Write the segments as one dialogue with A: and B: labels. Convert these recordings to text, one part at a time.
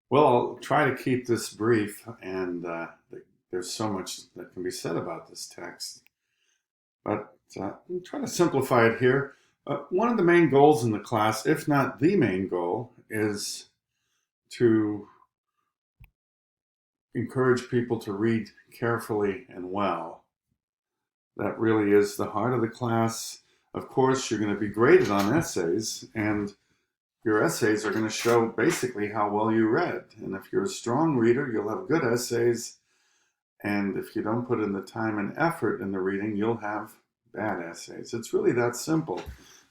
A: Well, I'll try to keep this brief, and there's so much that can be said about this text. But I'll try to simplify it here. One of the main goals in the class, if not the main goal, is to encourage people to read carefully and well. That really is the heart of the class. Of course, you're going to be graded on essays, and your essays are going to show basically how well you read. And if you're a strong reader, you'll have good essays. And if you don't put in the time and effort in the reading, you'll have bad essays. It's really that simple.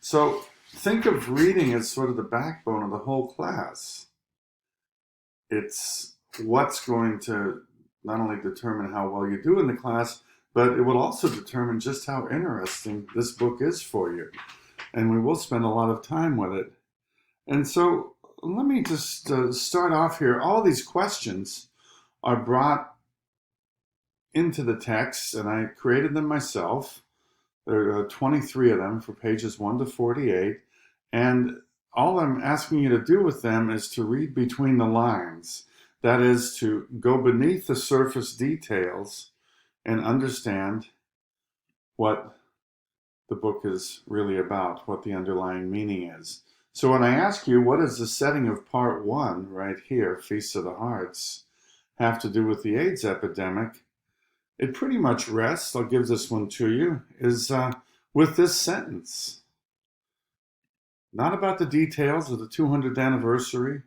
A: So think of reading as sort of the backbone of the whole class. It's what's going to not only determine how well you do in the class, but it will also determine just how interesting this book is for you. And we will spend a lot of time with it. And so let me just start off here. All these questions are brought into the text, and I created them myself. There are 23 of them for pages 1 to 48. And all I'm asking you to do with them is to read between the lines. That is, to go beneath the surface details and understand what the book is really about, what the underlying meaning is. So when I ask you, what is the setting of part 1 right here, Feast of the Hearts, have to do with the AIDS epidemic? It pretty much rests, I'll give this one to you, is with this sentence. Not about the details of the 200th anniversary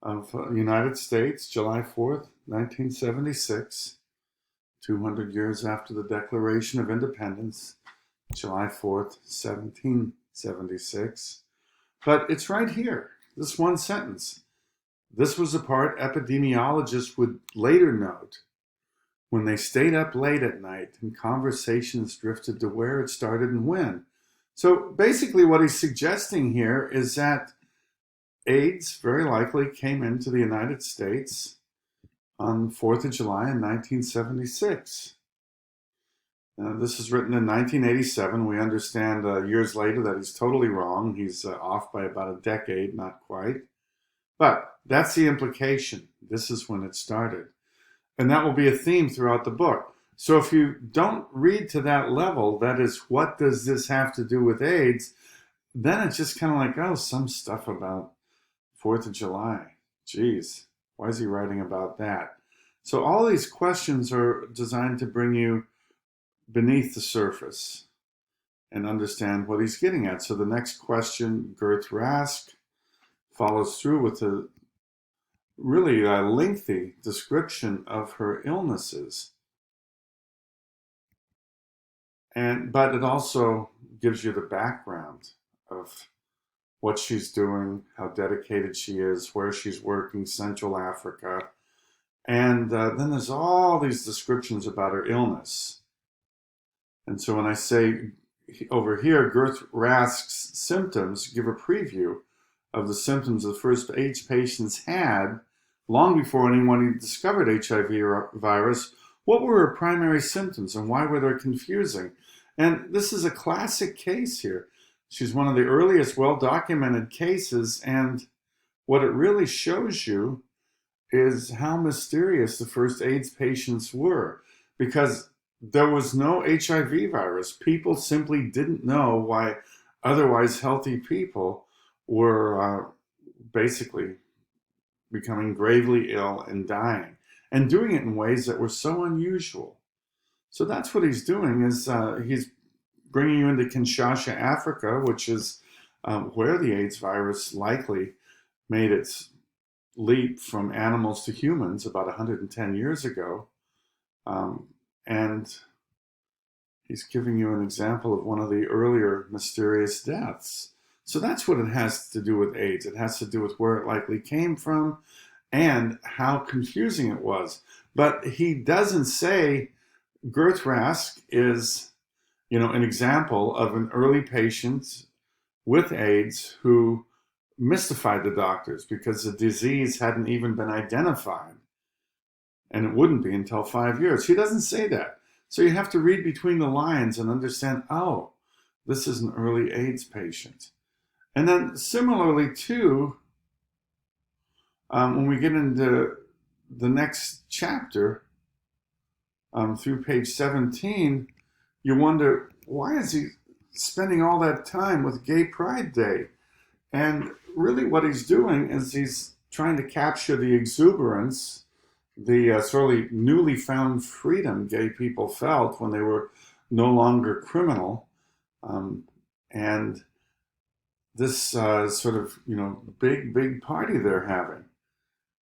A: of the United States, July 4th, 1976, 200 years after the Declaration of Independence, July 4th, 1776. But it's right here, this one sentence. This was the part epidemiologists would later note when they stayed up late at night and conversations drifted to where it started and when. So basically what he's suggesting here is that AIDS very likely came into the United States on 4th of July in 1976. This is written in 1987. We understand years later that he's totally wrong. He's off by about a decade, not quite. But that's the implication. This is when it started. And that will be a theme throughout the book. So if you don't read to that level, that is, what does this have to do with AIDS? Then it's just kind of like, oh, some stuff about 4th of July. Geez, why is he writing about that? So all these questions are designed to bring you beneath the surface and understand what he's getting at. So the next question, Gerth Rask follows through with a really lengthy description of her illnesses. But it also gives you the background of what she's doing, how dedicated she is, where she's working, Central Africa. And then there's all these descriptions about her illness. And so when I say over here, Gerth Rask's symptoms give a preview of the symptoms the first AIDS patients had long before anyone had discovered HIV virus. What were her primary symptoms and why were they confusing? And this is a classic case here. She's one of the earliest well-documented cases, and what it really shows you is how mysterious the first AIDS patients were, because there was no HIV virus. People simply didn't know why otherwise healthy people were basically becoming gravely ill and dying, and doing it in ways that were so unusual. So that's what he's doing, is he's bringing you into Kinshasa, Africa, which is where the AIDS virus likely made its leap from animals to humans about 110 years ago. And he's giving you an example of one of the earlier mysterious deaths. So that's what it has to do with AIDS. It has to do with where it likely came from and how confusing it was. But he doesn't say Gerth Rask is, an example of an early patient with AIDS who mystified the doctors because the disease hadn't even been identified. And it wouldn't be until 5 years. He doesn't say that. So you have to read between the lines and understand, oh, this is an early AIDS patient. And then similarly, too, When we get into the next chapter, through page 17, you wonder, why is he spending all that time with Gay Pride Day? And really, what he's doing is he's trying to capture the exuberance, the sort of newly found freedom gay people felt when they were no longer criminal. Um, and this sort of, big party they're having.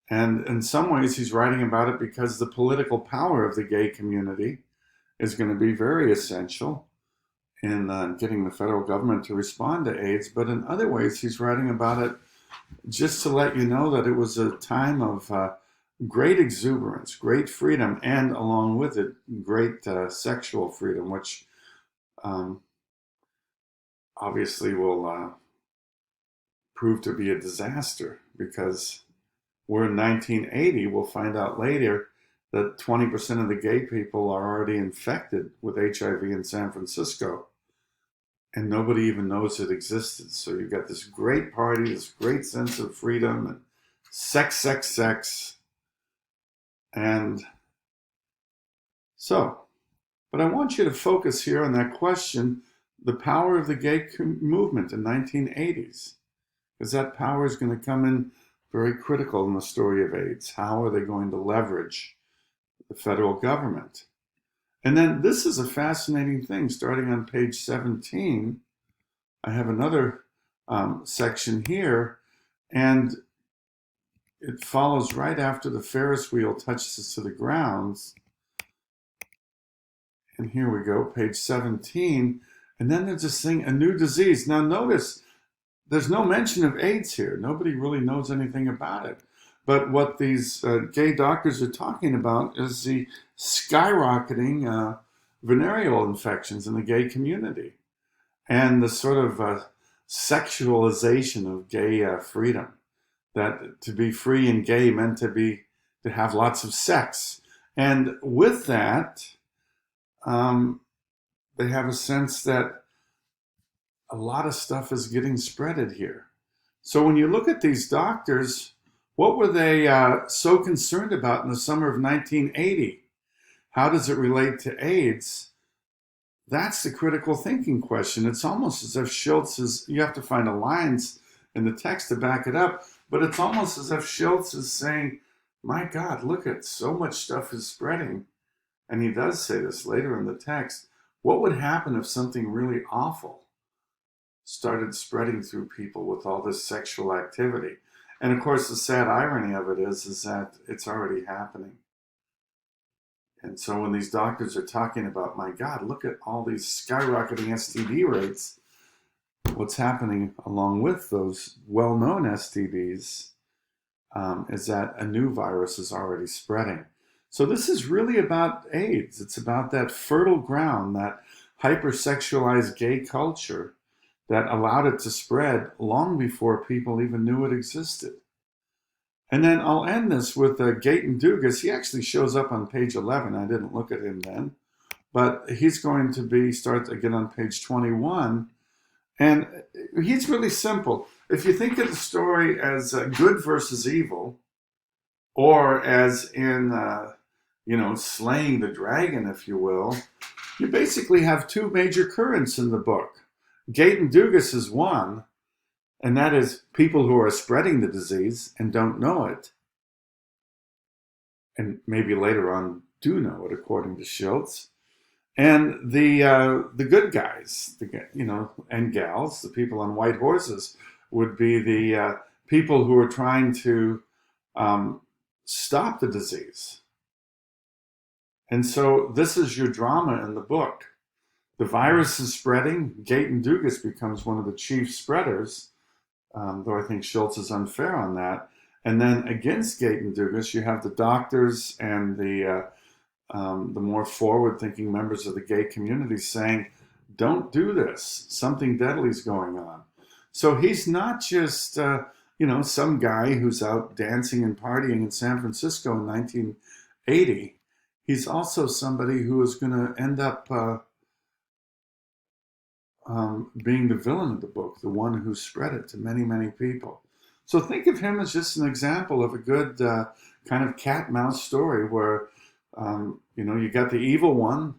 A: And in some ways, he's writing about it because the political power of the gay community is going to be very essential in getting the federal government to respond to AIDS. But in other ways, he's writing about it just to let you know that it was a time of great exuberance, great freedom, and along with it, great sexual freedom, which um, obviously will prove to be a disaster because we're in 1980. We'll find out later that 20% of the gay people are already infected with HIV in San Francisco, and nobody even knows it existed. So you've got this great party, this great sense of freedom, and sex, sex, sex. And so, but I want you to focus here on that question, the power of the gay movement in 1980s, because that power is going to come in very critical in the story of AIDS. How are they going to leverage the federal government? And then this is a fascinating thing. Starting on page 17, I have another section here, and it follows right after the Ferris wheel touches to the grounds. And here we go, page 17. And then there's this thing, a new disease. Now notice, there's no mention of AIDS here. Nobody really knows anything about it. But what these gay doctors are talking about is the skyrocketing venereal infections in the gay community and the sort of sexualization of gay freedom. That to be free and gay meant to have lots of sex. And with that, they have a sense that a lot of stuff is getting spreaded here. So when you look at these doctors, what were they so concerned about in the summer of 1980? How does it relate to AIDS? That's the critical thinking question. It's almost as if Schultz is, you have to find the lines in the text to back it up, but it's almost as if Schultz is saying, my God, look at so much stuff is spreading. And he does say this later in the text. What would happen if something really awful started spreading through people with all this sexual activity? And of course, the sad irony of it is that it's already happening. And so when these doctors are talking about, my God, look at all these skyrocketing STD rates, what's happening along with those well-known STDs is that a new virus is already spreading. So this is really about AIDS. It's about that fertile ground, that hypersexualized gay culture that allowed it to spread long before people even knew it existed. And then I'll end this with Gayton Dugas. He actually shows up on page 11. I didn't look at him then. But he's going to start again on page 21. And he's really simple. If you think of the story as good versus evil, or as in, slaying the dragon, if you will, you basically have two major currents in the book. Gayton Dugas is one, and that is people who are spreading the disease and don't know it, and maybe later on do know it, according to Schultz. And the good guys, and gals, the people on white horses, would be the people who are trying to stop the disease. And so this is your drama in the book. The virus is spreading. Gayton Dugas becomes one of the chief spreaders, though I think Schultz is unfair on that. And then against Gayton Dugas, you have the doctors and the more forward-thinking members of the gay community saying, don't do this. Something deadly is going on. So he's not just, some guy who's out dancing and partying in San Francisco in 1980. He's also somebody who is going to end up being the villain of the book, the one who spread it to many, many people. So think of him as just an example of a good kind of cat mouse story where, you got the evil one,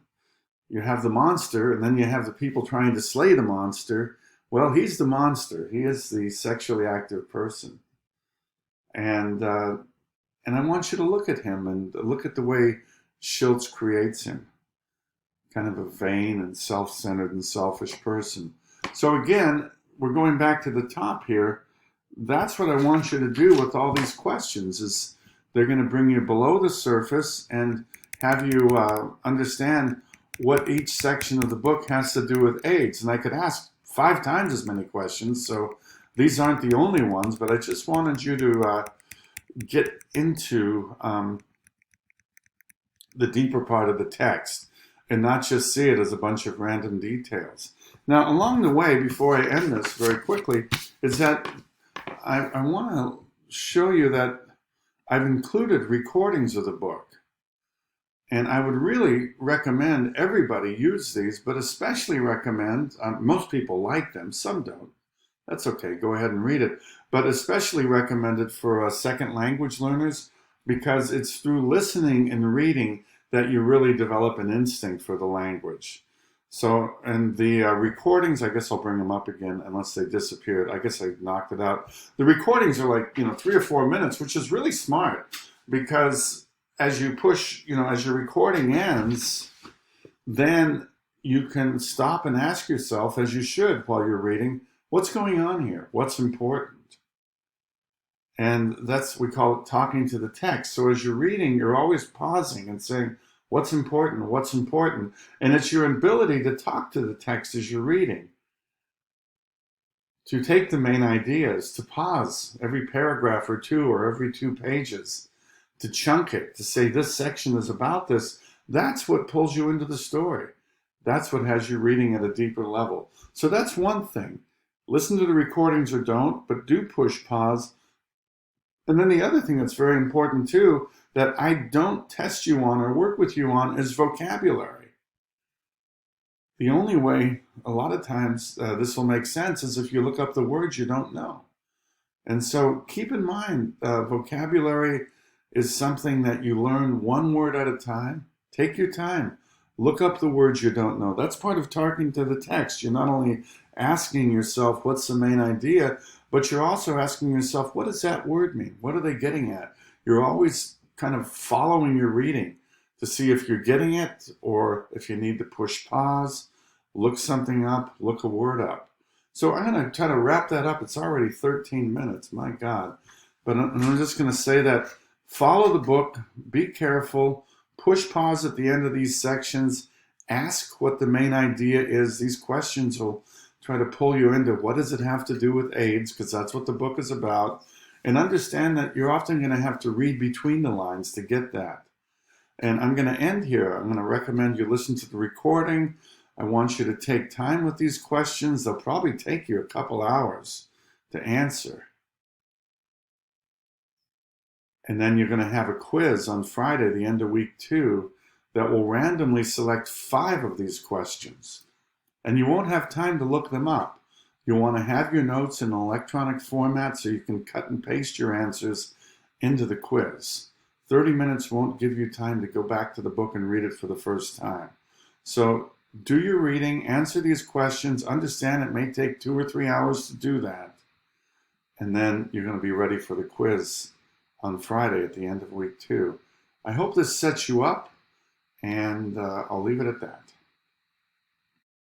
A: you have the monster, and then you have the people trying to slay the monster. Well, he's the monster. He is the sexually active person. And, uh, and I want you to look at him and look at the way Schultz creates him, kind of a vain and self-centered and selfish person. So again, we're going back to the top here. That's what I want you to do with all these questions is they're going to bring you below the surface and have you understand what each section of the book has to do with AIDS. And I could ask 5 times as many questions, so these aren't the only ones, but I just wanted you to get into the deeper part of the text and not just see it as a bunch of random details. Now, along the way, before I end this very quickly, is that I want to show you that I've included recordings of the book. And I would really recommend everybody use these, but especially recommend, most people like them, some don't. That's okay, go ahead and read it. But especially recommended for second language learners because it's through listening and reading that you really develop an instinct for the language. So, and the recordings, I guess I'll bring them up again unless they disappeared. I guess I knocked it out. The recordings are like, 3 or 4 minutes, which is really smart because as you push, as your recording ends, then you can stop and ask yourself, as you should while you're reading, what's going on here? What's important? And we call it talking to the text. So as you're reading, you're always pausing and saying, what's important? What's important? And it's your ability to talk to the text as you're reading, to take the main ideas, to pause every paragraph or two or every 2 pages, to chunk it, to say this section is about this. That's what pulls you into the story. That's what has you reading at a deeper level. So that's one thing. Listen to the recordings or don't, but do push pause. And then the other thing that's very important too, that I don't test you on or work with you on is vocabulary. The only way, a lot of times, this will make sense is if you look up the words you don't know. And so keep in mind, vocabulary is something that you learn one word at a time. Take your time. Look up the words you don't know. That's part of talking to the text. You're not only asking yourself, what's the main idea, but you're also asking yourself, what does that word mean? What are they getting at? You're always kind of following your reading to see if you're getting it or if you need to push pause, look something up, look a word up. So I'm going to try to wrap that up. It's already 13 minutes, my God. But I'm just going to say that follow the book, be careful, push pause at the end of these sections, ask what the main idea is. These questions will try to pull you into what does it have to do with AIDS, because that's what the book is about. And understand that you're often going to have to read between the lines to get that. And I'm going to end here. I'm going to recommend you listen to the recording. I want you to take time with these questions. They'll probably take you a couple hours to answer. And then you're going to have a quiz on Friday, the end of week 2, that will randomly select 5 of these questions. And you won't have time to look them up. You'll want to have your notes in an electronic format so you can cut and paste your answers into the quiz. 30 minutes won't give you time to go back to the book and read it for the first time. So do your reading, answer these questions, understand it may take 2 or 3 hours to do that. And then you're going to be ready for the quiz on Friday at the end of week 2. I hope this sets you up, and I'll leave it at that.